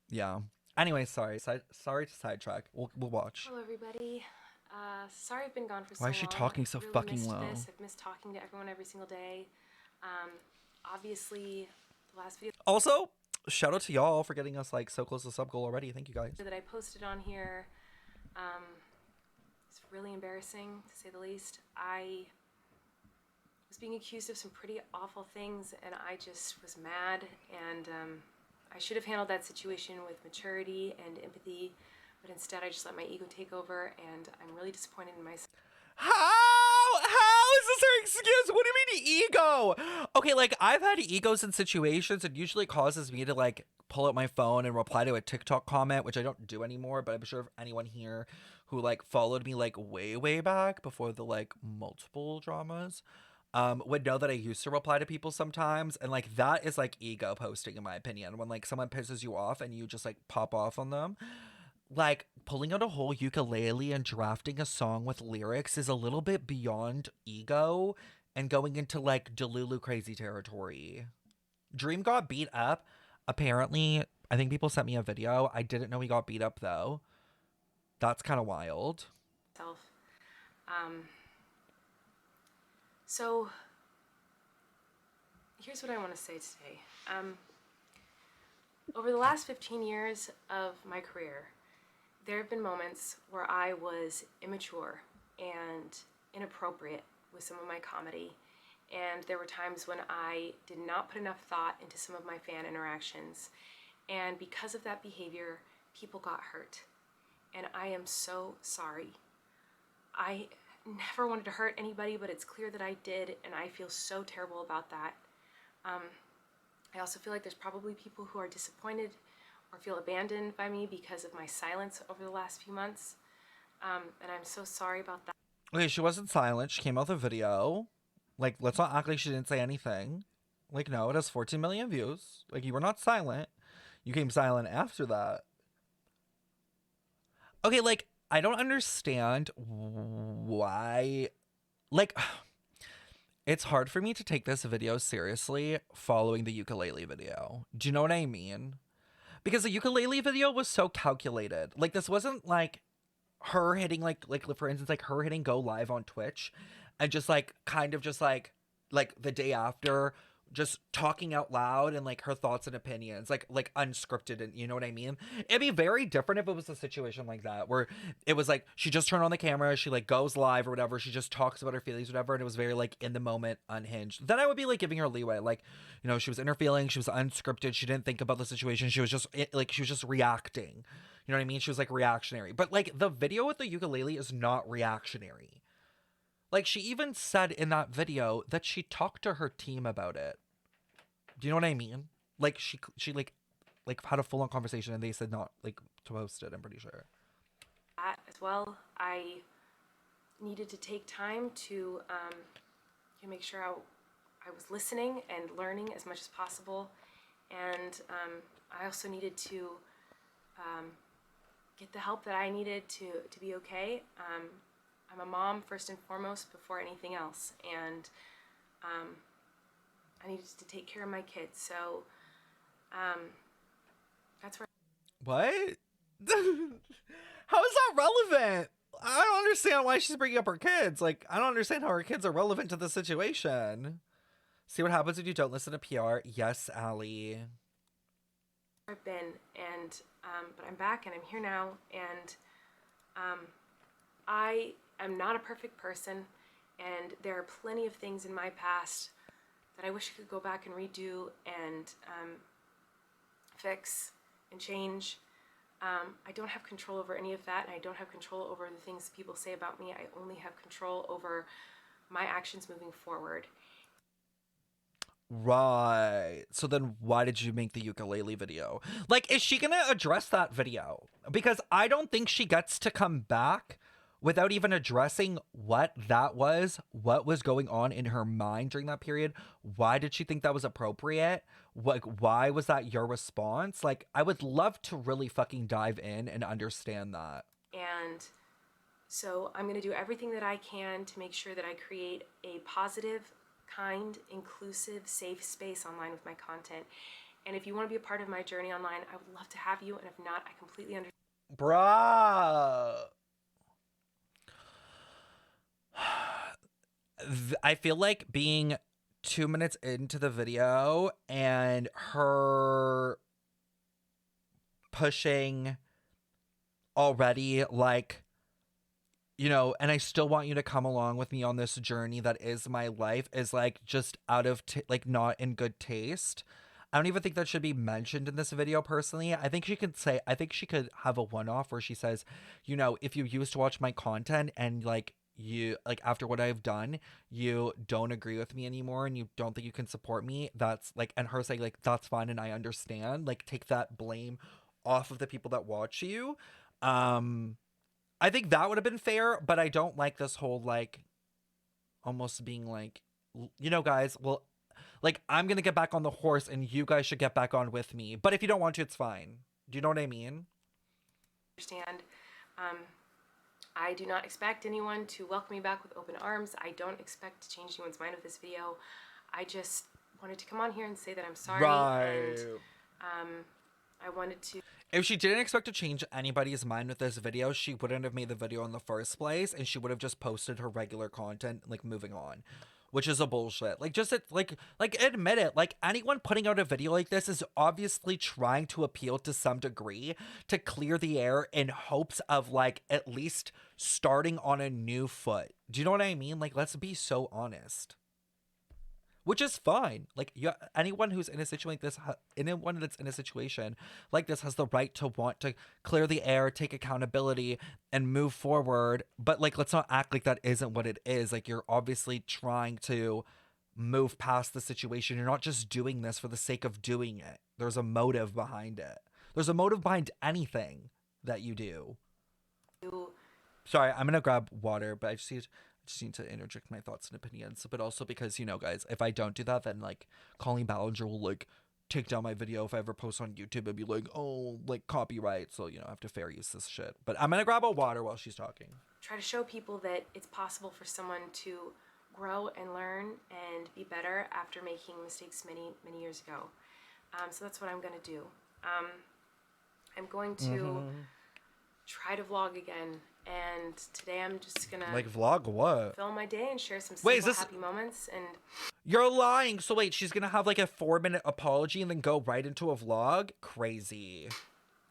Yeah. Anyway, sorry to sidetrack. We'll watch. Hello, everybody. Sorry I've been gone for Why so is she long. talking so I've really fucking missed low? this. I've missed talking to everyone every single day. Um, Obviously, the last video Also, shout out to y'all for getting us like so close to sub goal already. Thank you guys. that I posted on here um, is really embarrassing, to say the least. I was being accused of some pretty awful things, and I just was mad, and I should have handled that situation with maturity and empathy, but instead I just let my ego take over, and I'm really disappointed in myself. How is this her excuse? What do you mean ego? Okay, like I've had egos in situations, and usually causes me to like pull out my phone and reply to a TikTok comment, which I don't do anymore. But I'm sure if anyone here who like followed me like way back before the like multiple dramas, would know that I used to reply to people sometimes, and like that is like ego posting in my opinion. When like someone pisses you off and you just like pop off on them, like pulling out a whole ukulele and drafting a song with lyrics is a little bit beyond ego and going into like Delulu crazy territory. Dream got beat up. Apparently, I think people sent me a video. I didn't know he got beat up though. That's kind of wild. Um, so here's what I want to say today. Over the last 15 years of my career, there have been moments where I was immature and inappropriate with some of my comedy. And there were times when I did not put enough thought into some of my fan interactions. And because of that behavior, people got hurt. And I am so sorry. I never wanted to hurt anybody, but it's clear that I did, and I feel so terrible about that. Um, I also feel like there's probably people who are disappointed or feel abandoned by me because of my silence over the last few months. And I'm so sorry about that. Okay, she wasn't silent. She came out with a video. Like, let's not act like she didn't say anything. Like, no, it has 14 million views. Like, you were not silent. You came silent after that. Okay, like I don't understand why. Like, it's hard for me to take this video seriously following the ukulele video. Do you know what I mean? Because the ukulele video was so calculated. Like, this wasn't like her hitting like for instance like her hitting go live on Twitch and just like kind of just like the day after just talking out loud and like her thoughts and opinions like unscripted, and you know what I mean. It'd be very different if it was a situation like that where it was like she just turned on the camera, she like goes live or whatever, she just talks about her feelings whatever, and it was very like in the moment, unhinged. Then I would be like giving her leeway, like, you know, she was in her feelings, she was unscripted, she didn't think about the situation, she was just like she was just reacting. You know what I mean? She was like reactionary. But like the video with the ukulele is not reactionary. Like she even said in that video that she talked to her team about it. Do you know what I mean? Like she like had a full on conversation and they said not like to post it, I'm pretty sure. As well, I needed to take time to make sure I was listening and learning as much as possible. And I also needed to um, get the help that I needed to be okay. I'm a mom first and foremost before anything else, and um, I needed to take care of my kids. So um, that's where. What? How is that relevant? I don't understand why she's bringing up her kids. Like, I don't understand how her kids are relevant to the situation. See what happens when you don't listen to PR? Yes, Allie. I've been, and but I'm back and I'm here now, and um, I am not a perfect person, and there are plenty of things in my past that I wish I could go back and redo and fix and change. I don't have control over any of that, and I don't have control over the things people say about me. I only have control over my actions moving forward. Right. So then why did you make the ukulele video? Like, is she gonna address that video? Because I don't think she gets to come back without even addressing what that was, what was going on in her mind during that period. Why did she think that was appropriate? Like, why was that your response? Like, I would love to really fucking dive in and understand that. And so I'm going to do everything that I can to make sure that I create a positive, kind, inclusive, safe space online with my content. And if you want to be a part of my journey online, I would love to have you. And if not, I completely understand. Bruh. I feel like being 2 minutes into the video and her pushing already, like, you know, and I still want you to come along with me on this journey that is my life, is like just out of like not in good taste. I don't even think that should be mentioned in this video personally. I think she could have a one-off where she says, you know, if you used to watch my content and like you like after what I've done, you don't agree with me anymore and you don't think you can support me, that's like, and her saying like that's fine and I understand, like take that blame off of the people that watch you. Um I think that would have been fair, but I don't like this whole like almost being like, you know, guys, well, like I'm gonna get back on the horse and you guys should get back on with me. But if you don't want to, it's fine. Do you know what I mean? Um, I do not expect anyone to welcome me back with open arms. I don't expect to change anyone's mind with this video. I just wanted to come on here and say that I'm sorry. Right. And I wanted to. If she didn't expect to change anybody's mind with this video, she wouldn't have made the video in the first place, and she would have just posted her regular content, like moving on, which is a bullshit. Like, just like admit it. Like, anyone putting out a video like this is obviously trying to appeal to some degree to clear the air in hopes of like at least starting on a new foot. Do you know what I mean? Like, let's be so honest. Which is fine. Like, anyone who's in a situation like this, anyone that's in a situation like this has the right to want to clear the air, take accountability, and move forward. But like, let's not act like that isn't what it is. Like, you're obviously trying to move past the situation. You're not just doing this for the sake of doing it. There's a motive behind it. There's a motive behind anything that you do. Sorry, I'm gonna grab water, but I just need to interject my thoughts and opinions, but also because, you know, guys, if I don't do that, then like Colleen Ballinger will like take down my video if I ever post on YouTube and be like, oh, like copyright, so you know I have to fair use this shit. But I'm gonna grab a water while she's talking. Try to show people that it's possible for someone to grow and learn and be better after making mistakes many years ago. So that's what I'm gonna do. I'm going to try to vlog again. And today I'm just gonna like vlog what? Film my day and share some simple happy moments. And you're lying. So wait, she's gonna have like a 4-minute apology and then go right into a vlog? Crazy.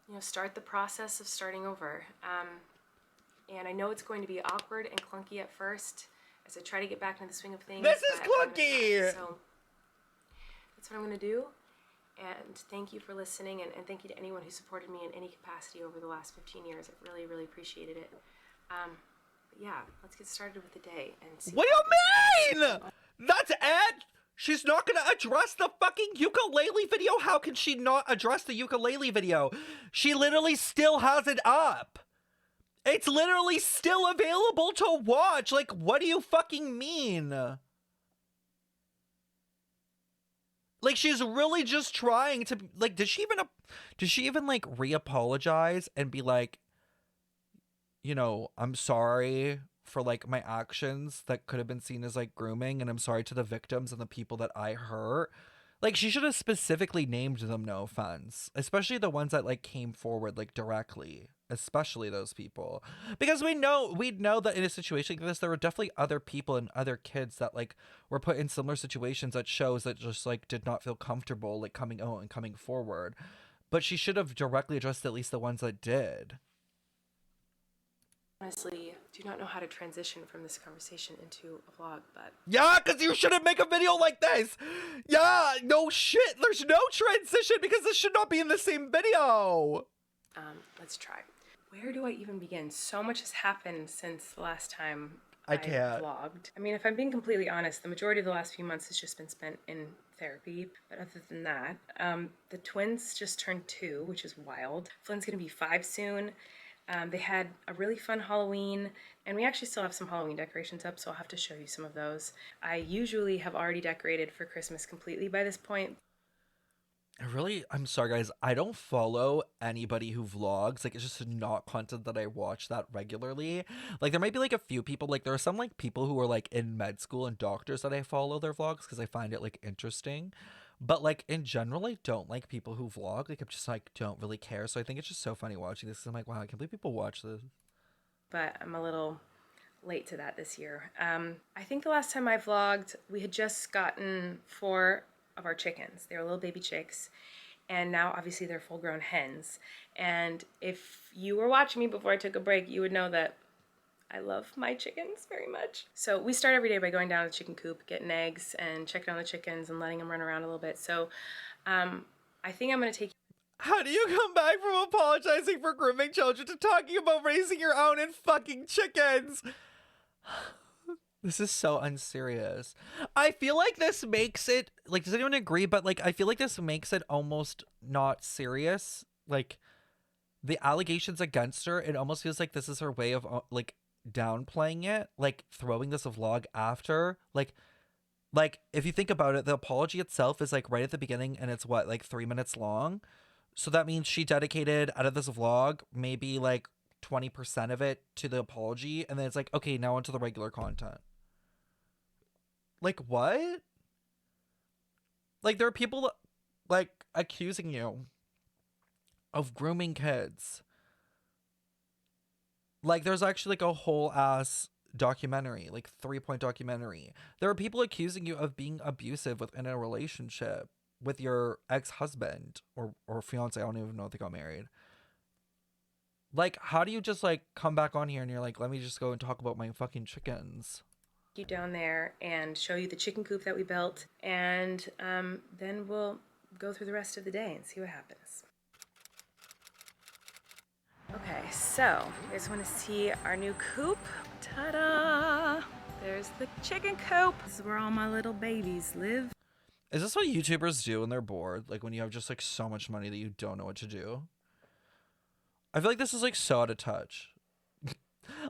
You know, start the process of starting over. And I know it's going to be awkward and clunky at first as I try to get back into the swing of things. This is clunky. So that's what I'm gonna do. And thank you for listening, and thank you to anyone who supported me in any capacity over the last 15 years. I've really appreciated it. But yeah, let's get started with the day. And see what do you mean? That's it? She's not gonna address the fucking ukulele video? How can she not address the ukulele video? She literally still has it up. It's literally still available to watch. Like, what do you fucking mean? Like, she's really just trying to, like, does she even like re-apologize and be like, you know, I'm sorry for like my actions that could have been seen as like grooming, and I'm sorry to the victims and the people that I hurt. Like, she should have specifically named them, no offense, especially the ones that like came forward like directly, especially those people, because we know that in a situation like this there were definitely other people and other kids that like were put in similar situations that shows that just like did not feel comfortable like coming out and coming forward. But she should have directly addressed at least the ones that did. Honestly, do not know how to transition from this conversation into a vlog, but yeah, because you shouldn't make a video like this. Yeah, no shit, there's no transition because this should not be in the same video. Let's try. Where do I even begin? So much has happened since the last time I vlogged. I mean, if I'm being completely honest, the majority of the last few months has just been spent in therapy. But other than that, the twins just turned 2, which is wild. Flynn's gonna be 5 soon. They had a really fun Halloween, and we actually still have some Halloween decorations up, so I'll have to show you some of those. I usually have already decorated for Christmas completely by this point. I'm sorry guys, I don't follow anybody who vlogs. Like, it's just not content that I watch that regularly. Like, there might be like a few people, like there are some like people who are like in med school and doctors that I follow their vlogs because I find it like interesting. But like in general, I don't like people who vlog. Like I'm just like don't really care. So I think it's just so funny watching this. 'Cause I'm like, wow, I can't believe people watch this. But I'm a little late to that this year. I think the last time I vlogged, we had just gotten 4 of our chickens. They were little baby chicks, and now obviously they're full-grown hens. And if you were watching me before I took a break, you would know that I love my chickens very much. So we start every day by going down to the chicken coop, getting eggs, and checking on the chickens and letting them run around a little bit. So I think I'm gonna take. How do you come back from apologizing for grooming children to talking about raising your own and fucking chickens? This is so unserious. I feel like this makes it, like, does anyone agree? But, like, I feel like this makes it almost not serious. Like, the allegations against her, it almost feels like this is her way of, like, downplaying it. Like, throwing this a vlog after. Like, if you think about it, the apology itself is, like, right at the beginning, and it's, what, like, 3 minutes long? So that means she dedicated, out of this vlog, maybe, like, 20% of it to the apology, and then it's like, okay, now onto the regular content. Like, what? Like, there are people, like, accusing you of grooming kids. Like, there's actually, like, a whole ass documentary, like, 3-point documentary. There are people accusing you of being abusive within a relationship with your ex-husband or fiance. I don't even know if they got married. Like, how do you just, like, come back on here and you're like, let me just go and talk about my fucking chickens? You down there and show you the chicken coop that we built, and then we'll go through the rest of the day and see what happens. Okay, so you guys want to see our new coop? Ta-da! There's the chicken coop. This is where all my little babies live. Is this what YouTubers do when they're bored? Like, when you have just, like, so much money that you don't know what to do? I feel like this is, like, so out of touch.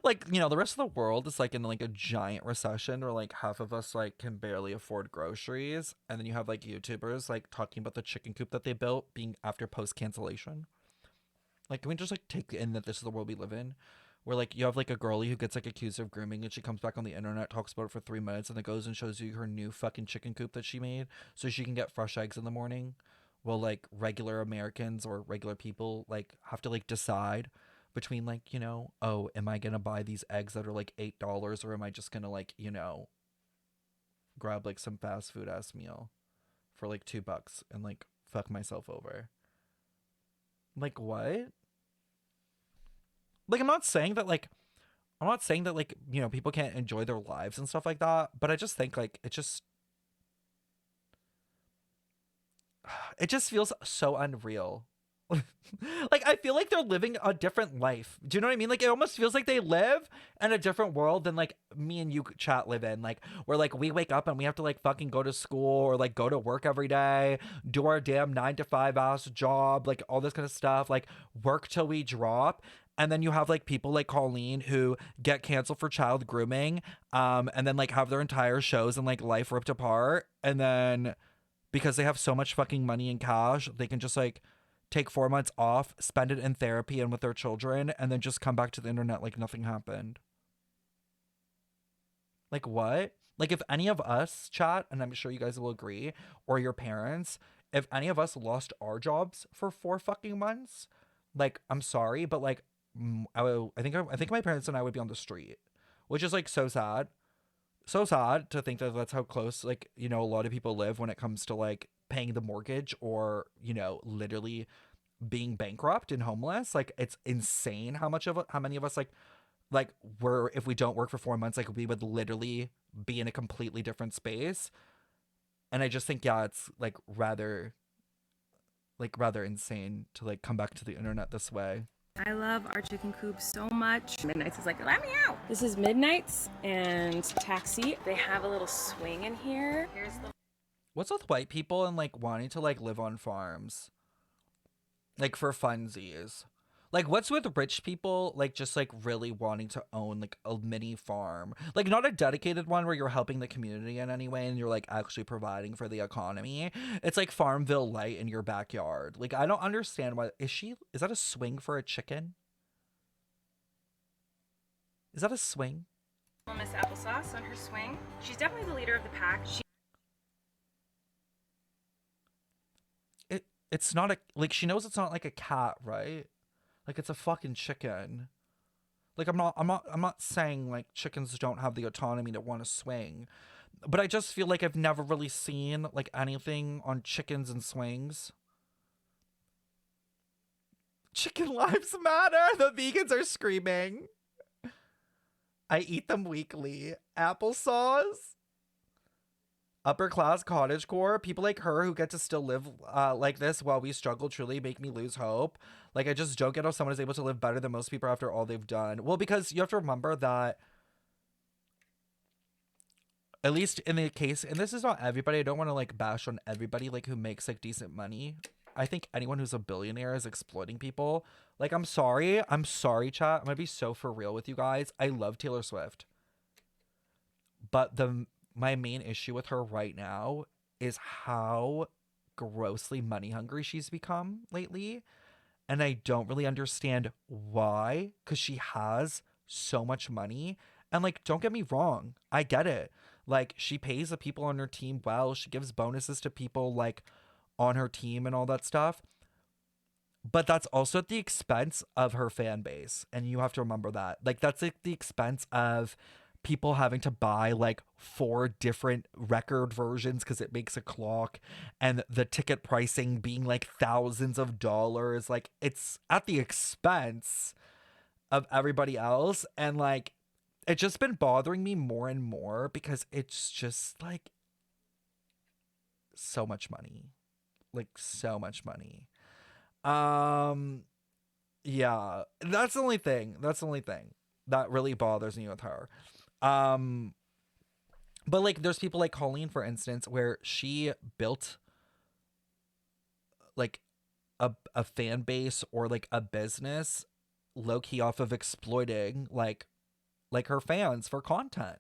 Like, you know, the rest of the world is, like, in, like, a giant recession where, like, half of us, like, can barely afford groceries. And then you have, like, YouTubers, like, talking about the chicken coop that they built being after post-cancellation. Like, can we just, like, take in that this is the world we live in? Where, like, you have, like, a girlie who gets, like, accused of grooming, and she comes back on the internet, talks about it for 3 minutes, and then goes and shows you her new fucking chicken coop that she made so she can get fresh eggs in the morning. Well, like, regular Americans or regular people, like, have to, like, decide between, like, you know, oh, am I gonna buy these eggs that are, like, $8, or am I just gonna, like, you know, grab, like, some fast food ass meal for, like, $2 and, like, fuck myself over? Like, what? Like, I'm not saying that, like, you know, people can't enjoy their lives and stuff like that, but I just think, like, it just feels so unreal. Like, I feel like they're living a different life. Do you know what I mean? Like, it almost feels like they live in a different world than, like, me and you chat live in. Like, where, like, we wake up and we have to, like, fucking go to school or, like, go to work every day, do our damn 9 to 5 ass job, like, all this kind of stuff, like, work till we drop. And then you have, like, people like Colleen who get canceled for child grooming, and then, like, have their entire shows and, like, life ripped apart. And then because they have so much fucking money in cash, they can just, like, take 4 months off, spend it in therapy and with their children, and then just come back to the internet like nothing happened. Like, what? Like, if any of us, chat, and I'm sure you guys will agree, or your parents, if any of us lost our jobs for 4 fucking months, like, I'm sorry, but, like, I think my parents and I would be on the street, which is, like, so sad. So sad to think that that's how close, like, you know, a lot of people live when it comes to, like, paying the mortgage or, you know, literally being bankrupt and homeless. Like, it's insane how many of us, like we're, if we don't work for 4 months, like, we would literally be in a completely different space. And I just think, yeah, it's like rather insane to, like, come back to the internet this way. I love our chicken coop so much. Midnights is like, let me out. This is Midnights and Taxi. They have a little swing in here. Here's the. What's with white people and, like, wanting to, like, live on farms, like, for funsies? Like, what's with rich people, like, just, like, really wanting to own, like, a mini farm? Like, not a dedicated one where you're helping the community in any way and you're, like, actually providing for the economy. It's like Farmville Light in your backyard. Like, I don't understand why. Is that a swing for a chicken? Is that a swing? Miss Applesauce on her swing. She's definitely the leader of the pack. it's not a, like, she knows it's not like a cat, right? Like, it's a fucking chicken. Like, I'm not saying like chickens don't have the autonomy to want to swing, but I just feel like I've never really seen like anything on chickens and swings. Chicken lives matter. The vegans are screaming. I eat them weekly. Applesauce. Upper class cottagecore. People like her who get to still live like this while we struggle truly make me lose hope. Like, I just don't get how someone is able to live better than most people after all they've done. Well, because you have to remember that, at least in the case, and this is not everybody, I don't want to like bash on everybody like who makes like decent money. I think anyone who's a billionaire is exploiting people. Like, I'm sorry, chat. I'm gonna be so for real with you guys. I love Taylor Swift, but the my main issue with her right now is how grossly money hungry she's become lately, and I don't really understand why, because she has so much money. And like, don't get me wrong, I get it. Like, she pays the people on her team well, she gives bonuses to people like on her team and all that stuff. But that's also at the expense of her fan base. And you have to remember that. Like, that's at the expense of people having to buy like 4 different record versions because it makes a clock, and the ticket pricing being like thousands of dollars. Like, it's at the expense of everybody else. And like, it's just been bothering me more and more because it's just like so much money. Like, so much money. Um, yeah, that's the only thing. That's the only thing that really bothers me with her. Um, but like, there's people like Colleen, for instance, where she built like a fan base or like a business low key off of exploiting like her fans for content.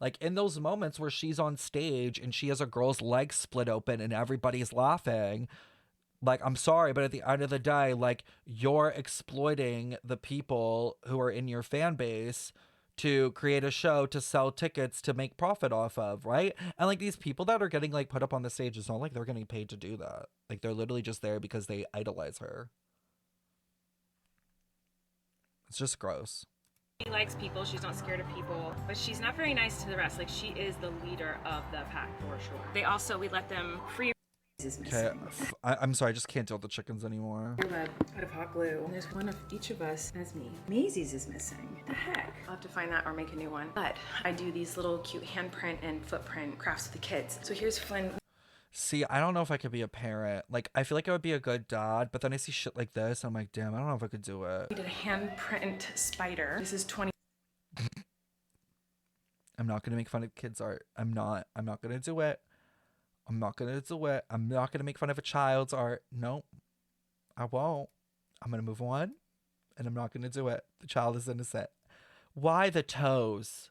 Like, in those moments where she's on stage and she has a girl's leg split open and everybody's laughing, like, I'm sorry, but at the end of the day, like, you're exploiting the people who are in your fan base to create a show to sell tickets to make profit off of, right? And like, these people that are getting like put up on the stage, it's not like they're getting paid to do that. Like, they're literally just there because they idolize her. It's just gross. She likes people, she's not scared of people, but she's not very nice to the rest. Like, she is the leader of the pack for sure. We let them free. Okay, I'm sorry, I just can't deal with the chickens anymore. Web out of hot glue. And there's one of each of us as me. Maisie's is missing. What the heck? I'll have to find that or make a new one. But I do these little cute handprint and footprint crafts with the kids. So here's Flynn. See, I don't know if I could be a parent. Like, I feel like I would be a good dad, but then I see shit like this, and I'm like, damn, I don't know if I could do it. We did a handprint spider. This is 20. I'm not gonna make fun of kids' art. I'm not gonna do it. I'm not gonna do it. I'm not gonna make fun of a child's art. Nope. I won't. I'm gonna move on, and I'm not gonna do it. The child is innocent. Why the toes?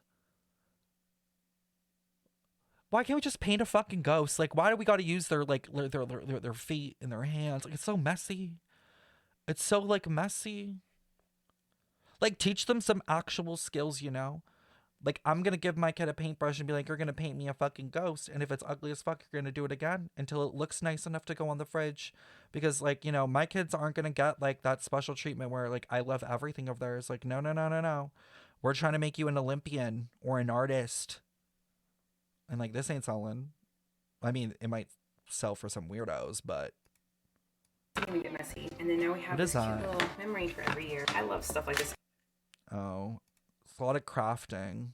Why can't we just paint a fucking ghost? Like, why do we gotta use their like their feet and their hands? Like, it's so messy. It's so like messy. Like, teach them some actual skills, you know? Like, I'm gonna give my kid a paintbrush and be like, you're gonna paint me a fucking ghost, and if it's ugly as fuck, you're gonna do it again until it looks nice enough to go on the fridge. Because, like, you know, my kids aren't gonna get like that special treatment where like I love everything of theirs. Like, no, no, no, no, no. We're trying to make you an Olympian or an artist. And like, this ain't selling. I mean, it might sell for some weirdos, but We get messy. And then now we have what is this cute that? little memory for every year. I love stuff like this. Oh, it's a lot of crafting.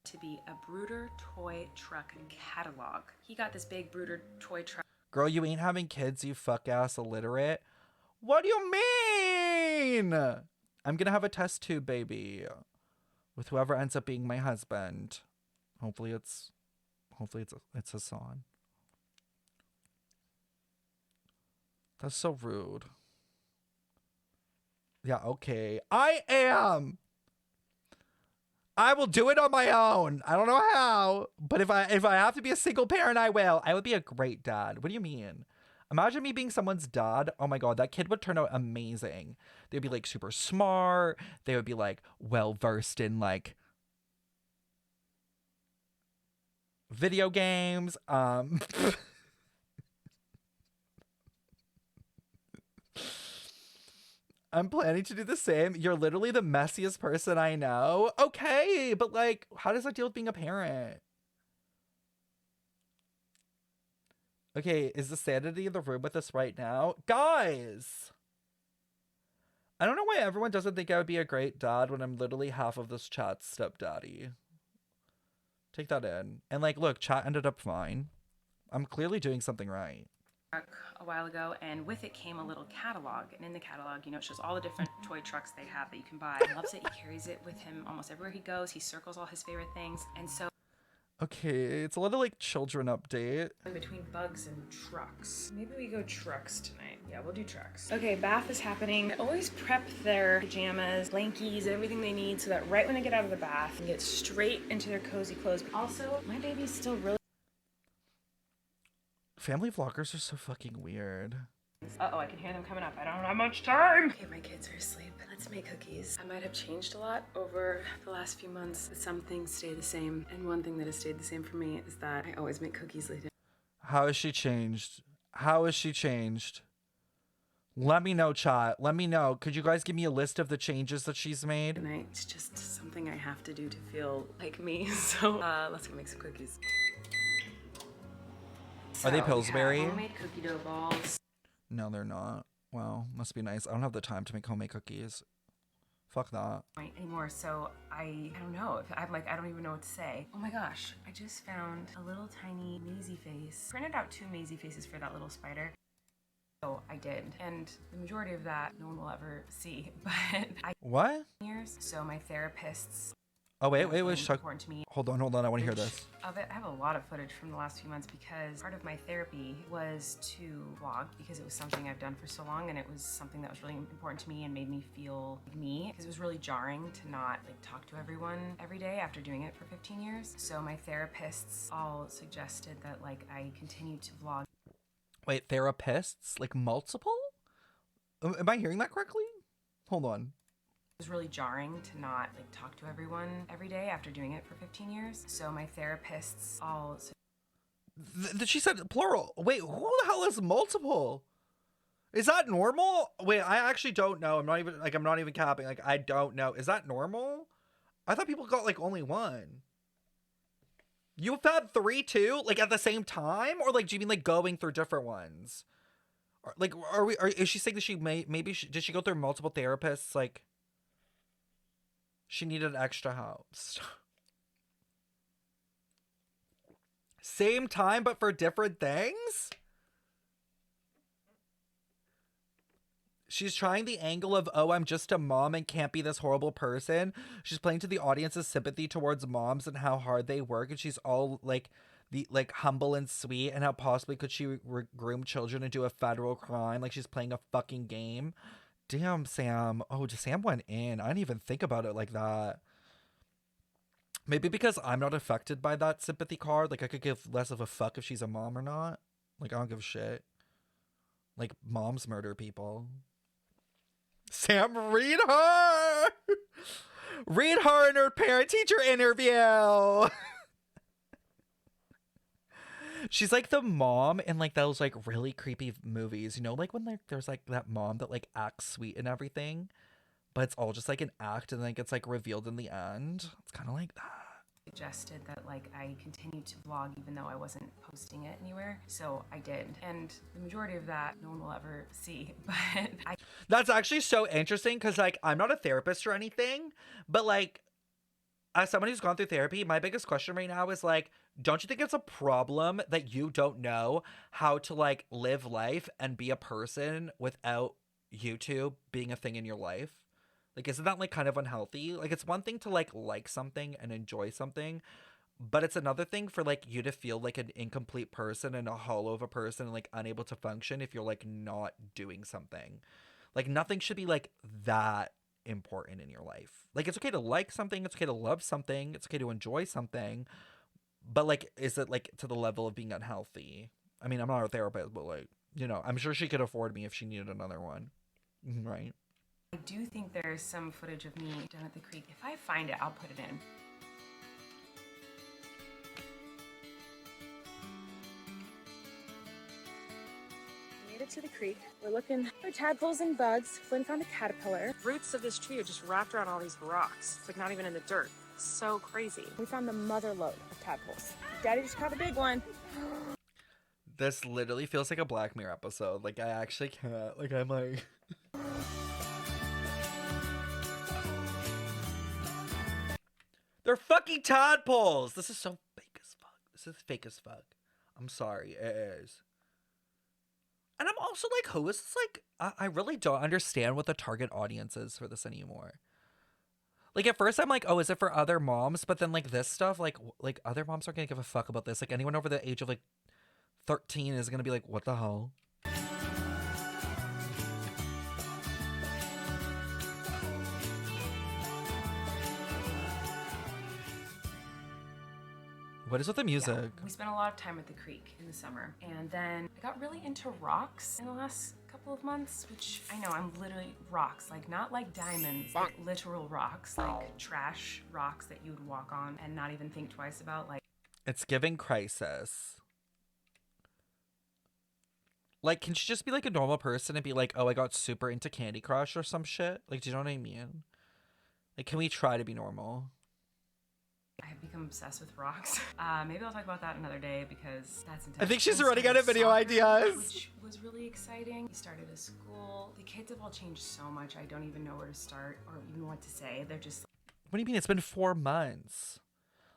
To be a Brooder toy truck catalog. He got this big Brooder toy truck. Girl, you ain't having kids, you fuck ass illiterate. What do you mean? I'm gonna have a test tube baby with whoever ends up being my husband. Hopefully it's Hassan. That's so rude. Yeah, okay. I will do it on my own. I don't know how, but if I have to be a single parent, I will. I would be a great dad. What do you mean? Imagine me being someone's dad. Oh my god, that kid would turn out amazing. They'd be like super smart. They would be like well versed in like video games. I'm planning to do the same. You're literally the messiest person I know. Okay, but like, how does that deal with being a parent? Okay, is the sanity in the room with us right now? Guys! I don't know why everyone doesn't think I would be a great dad when I'm literally half of this chat's stepdaddy. Take that in. And like, look, chat ended up fine. I'm clearly doing something right. A while ago, and with it came a little catalog, and in the catalog, you know, it shows all the different toy trucks they have that you can buy. He loves it. He carries it with him almost everywhere he goes. He circles all his favorite things, and so Okay, it's a little like children update. in between bugs and trucks. Maybe we go trucks tonight. Yeah, we'll do trucks. Okay, bath is happening. I always prep their pajamas, blankies, everything they need so that right when they get out of the bath, they get straight into their cozy clothes. Also, my baby's still really Family vloggers are so fucking weird. Uh-oh, I can hear them coming up. I don't have much time. Okay, my kids are asleep. Let's make cookies. I might have changed a lot over the last few months, but some things stay the same. And one thing that has stayed the same for me is that I always make cookies late How has she changed? How has she changed? Let me know, chat. Let me know. Could you guys give me a list of the changes that she's made? at night. It's just something I have to do to feel like me. So let's go make some cookies. Are they So, Pillsbury? Yeah, homemade cookie dough balls. No, they're not. Wow, must be nice. I don't have the time to make homemade cookies. Fuck that. Anymore, so I don't know. If I'm like, I don't even know what to say. Oh my gosh, I just found a little tiny Maisie face. Printed out 2 Maisie faces for that little spider. So I did, and the majority of that no one will ever see, but I What? years. So my therapists. Oh, wait, really talk. important to me. Hold on, I want to hear this. Of it, I have a lot of footage from the last few months because part of my therapy was to vlog because it was something I've done for so long and it was something that was really important to me and made me feel like me because it was really jarring to not like talk to everyone every day after doing it for 15 years. So my therapists all suggested that like I continue to vlog. Wait, therapists? Like multiple? Am I hearing that correctly? Hold on. It was really jarring to not like talk to everyone every day after doing it for 15 years. So my therapists all She said plural. Wait, who the hell is multiple? Is that normal? Wait, I actually don't know. I'm not even capping. Like, I don't know. Is that normal? I thought people got like only one. You've had 3 too? Like at the same time? Or like, do you mean like going through different ones? Or, like, is she saying that did she go through multiple therapists? Like, she needed extra help. Same time, but for different things? She's trying the angle of, oh, I'm just a mom and can't be this horrible person. She's playing to the audience's sympathy towards moms and how hard they work. And she's all like humble and sweet. And how possibly could she groom children and do a federal crime? Like she's playing a fucking game. Damn, Sam. Oh, Sam went in. I didn't even think about it like that. Maybe because I'm not affected by that sympathy card. Like I could give less of a fuck if she's a mom or not. Like I don't give a shit. Like moms murder people. Sam, read her! Read her in her parent-teacher interview! She's like the mom in like those like really creepy movies, you know, like when there's like that mom that like acts sweet and everything, but it's all just like an act and then it gets like revealed in the end. It's kind of like that. Suggested that like I continue to vlog even though I wasn't posting it anywhere, so I did, and the majority of that no one will ever see. But that's actually so interesting because like I'm not a therapist or anything, but like as someone who's gone through therapy, my biggest question right now is like, don't you think it's a problem that you don't know how to like live life and be a person without YouTube being a thing in your life? Like, isn't that like kind of unhealthy? Like, it's one thing to like something and enjoy something, but it's another thing for like you to feel like an incomplete person and a hollow of a person and like unable to function if you're like not doing something. Like, nothing should be like that important in your life. Like, it's okay to like something, it's okay to love something, it's okay to enjoy something, but like, is it like to the level of being unhealthy? I mean, I'm not a therapist, but like, you know, I'm sure she could afford me if she needed another one, right? I do think there's some footage of me down at the creek. If I find it, I'll put it in. I made a to the creek. We're looking for tadpoles and bugs. Flynn found a caterpillar. Roots of this tree are just wrapped around all these rocks. It's like not even in the dirt. So crazy. We found the mother lode of tadpoles. Daddy just caught a big one. This literally feels like a Black Mirror episode. Like, I actually can't. Like, I'm like... They're fucking tadpoles! This is so fake as fuck. This is fake as fuck. I'm sorry. It is. And I'm also like, who is this? Like, I really don't understand what the target audience is for this anymore. Like, at first I'm like, oh, is it for other moms? But then, like, this stuff, like other moms aren't gonna give a fuck about this. Like, anyone over the age of, like, 13 is gonna be like, what the hell? What is with the music? Yeah, we spent a lot of time at the creek in the summer, and then I got really into rocks in the last couple of months, which I know I'm literally rocks, like not like diamonds, like literal rocks, like trash rocks that you would walk on and not even think twice about. Like, it's giving crisis. Like, can she just be like a normal person and be like, oh, I got super into Candy Crush or some shit? Like, do you know what I mean? Like, can we try to be normal? I have become obsessed with rocks. Maybe I'll talk about that another day because that's intense. I think she's running out of video ideas. Which was really exciting. We started a school. The kids have all changed so much. I don't even know where to start or even what to say. They're just... What do you mean? It's been 4 months.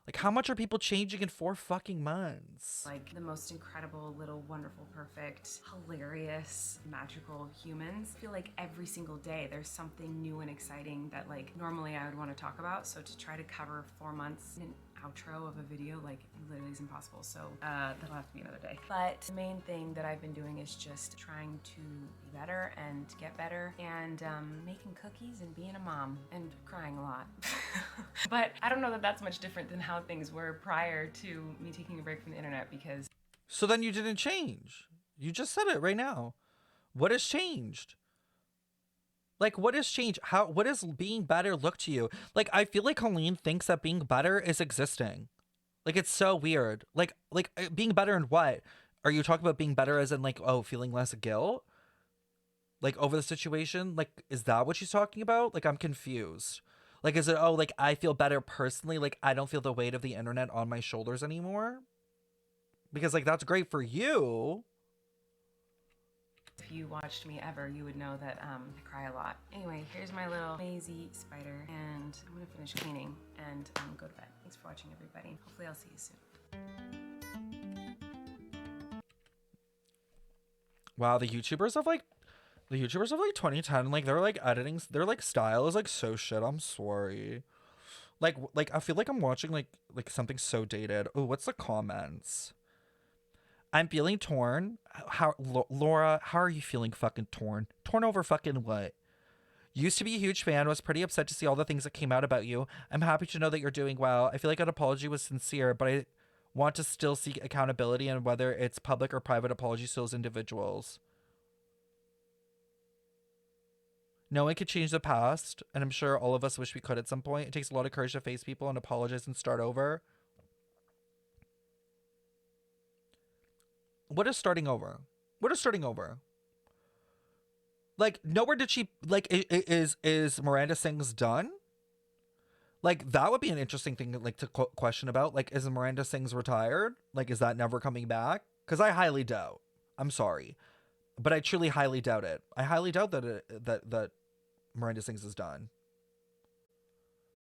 Like, how much are people changing in 4 fucking months? Like the most incredible, little, wonderful, perfect, hilarious, magical humans. I feel like every single day there's something new and exciting that like normally I would want to talk about. So to try to cover 4 months in an outro of a video, like literally is impossible. So that'll have to be another day. But the main thing that I've been doing is just trying to be better and get better and making cookies and being a mom and crying a lot. But I don't know that that's much different than how things were prior to me taking a break from the internet because... So then you didn't change. You just said it right now. What has changed? Like, what has changed? What does being better look to you? Like, I feel like Colleen thinks that being better is existing. Like, it's so weird. Like being better in what? Are you talking about being better as in like, oh, feeling less guilt? Like over the situation? Like, is that what she's talking about? Like, I'm confused. Like, is it, oh, like I feel better personally? Like, I don't feel the weight of the internet on my shoulders anymore? Because like, that's great for you. If you watched me ever, you would know that I cry a lot. Anyway, here's my little lazy spider, and I'm gonna finish cleaning and go to bed. Thanks for watching, everybody. Hopefully I'll see you soon. Wow, the YouTubers of like 2010, like they're like editing, their like style is like so shit. I'm sorry. Like I feel like I'm watching like something so dated. Oh, what's the comments? I'm feeling torn. Laura, how are you feeling fucking torn? Torn over fucking what? Used to be a huge fan, was pretty upset to see all the things that came out about you. I'm happy to know that you're doing well. I feel like an apology was sincere, but I want to still seek accountability, and whether it's public or private apologies to those individuals. No one could change the past, and I'm sure all of us wish we could at some point. It takes a lot of courage to face people and apologize and start over. What is starting over? What is starting over? Like, nowhere did she, like, is Miranda Sings done? Like, that would be an interesting thing, like, to question about. Like, is Miranda Sings retired? Like, is that never coming back? Because I highly doubt. I'm sorry. But I truly highly doubt it. I highly doubt that that Miranda Sings is done.